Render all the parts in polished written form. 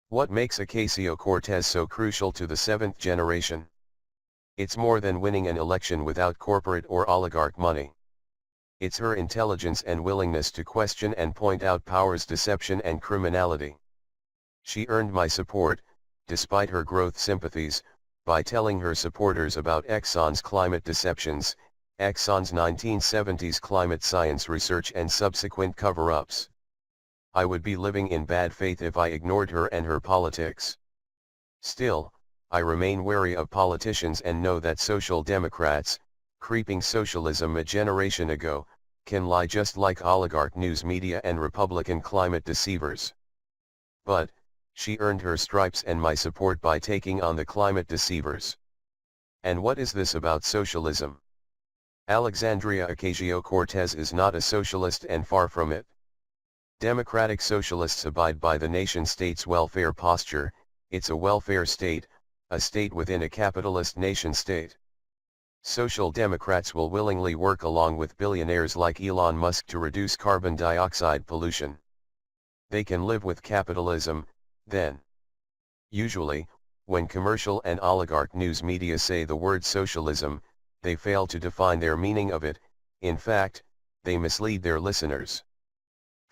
What makes Ocasio-Cortez so crucial to the seventh generation? It's more than winning an election without corporate or oligarch money. It's her intelligence and willingness to question and point out power's deception and criminality. She earned my support, despite her growth sympathies, by telling her supporters about Exxon's climate deceptions, Exxon's 1970s climate science research and subsequent cover-ups. I would be living in bad faith if I ignored her and her politics. Still, I remain wary of politicians and know that social democrats, creeping socialism a generation ago, can lie just like oligarch news media and Republican climate deceivers. But, she earned her stripes and my support by taking on the climate deceivers. And what is this about socialism? Alexandria Ocasio-Cortez is not a socialist and far from it. Democratic socialists abide by the nation-state's welfare posture. It's a welfare state, a state within a capitalist nation-state. Social democrats will willingly work along with billionaires like Elon Musk to reduce carbon dioxide pollution. They can live with capitalism, then. Usually, when commercial and oligarch news media say the word socialism, they fail to define their meaning of it. In fact, they mislead their listeners.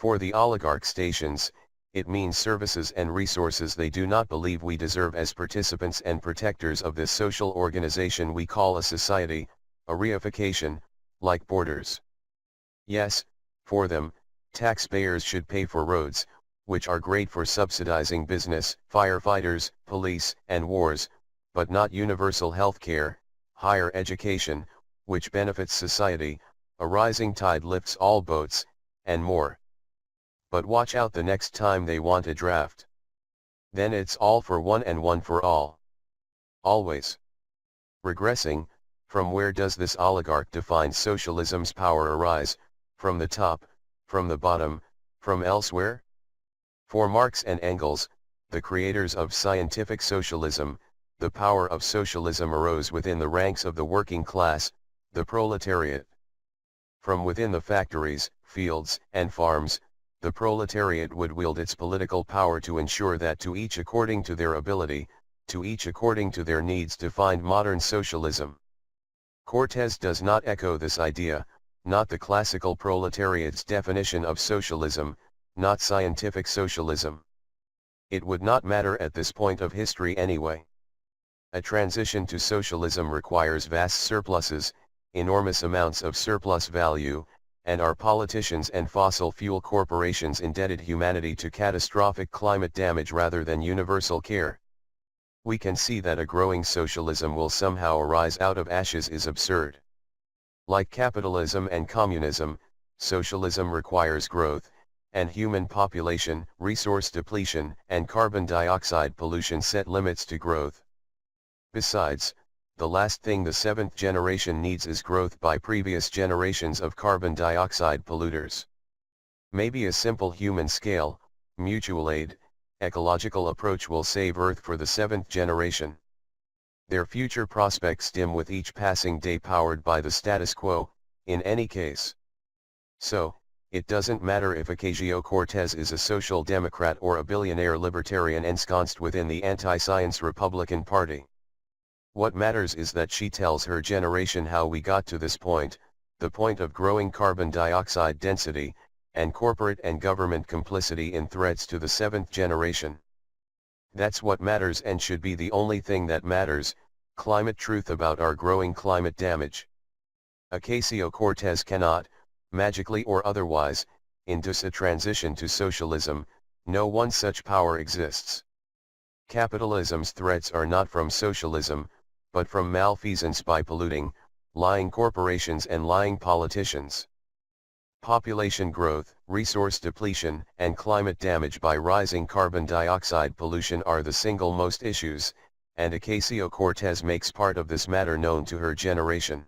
For the oligarch stations, it means services and resources they do not believe we deserve as participants and protectors of this social organization we call a society, a reification, like borders. Yes, for them, taxpayers should pay for roads, which are great for subsidizing business, firefighters, police, and wars, but not universal health care, higher education, which benefits society, a rising tide lifts all boats, and more. But watch out the next time they want a draft. Then it's all for one and one for all. Always. Regressing, from where does this oligarch-defined socialism's power arise? From the top, from the bottom, from elsewhere? For Marx and Engels, the creators of scientific socialism, the power of socialism arose within the ranks of the working class, the proletariat. From within the factories, fields, and farms, the proletariat would wield its political power to ensure that to each according to their ability, to each according to their needs defined modern socialism. Cortez does not echo this idea, not the classical proletariat's definition of socialism, not scientific socialism. It would not matter at this point of history anyway. A transition to socialism requires vast surpluses, enormous amounts of surplus value, and our politicians and fossil fuel corporations indebted humanity to catastrophic climate damage rather than universal care. We can see that a growing socialism will somehow arise out of ashes is absurd. Like capitalism and communism, socialism requires growth, and human population, resource depletion, and carbon dioxide pollution set limits to growth. Besides, the last thing the seventh generation needs is growth by previous generations of carbon dioxide polluters. Maybe a simple human scale, mutual aid, ecological approach will save Earth for the seventh generation. Their future prospects dim with each passing day powered by the status quo, in any case. So, it doesn't matter if Ocasio-Cortez is a social democrat or a billionaire libertarian ensconced within the anti-science Republican Party. What matters is that she tells her generation how we got to this point, the point of growing carbon dioxide density, and corporate and government complicity in threats to the seventh generation. That's what matters and should be the only thing that matters, climate truth about our growing climate damage. Ocasio-Cortez cannot, magically or otherwise, induce a transition to socialism. No one such power exists. Capitalism's threats are not from socialism, but from malfeasance by polluting, lying corporations and lying politicians. Population growth, resource depletion, and climate damage by rising carbon dioxide pollution are the single most issues, and Ocasio-Cortez makes part of this matter known to her generation.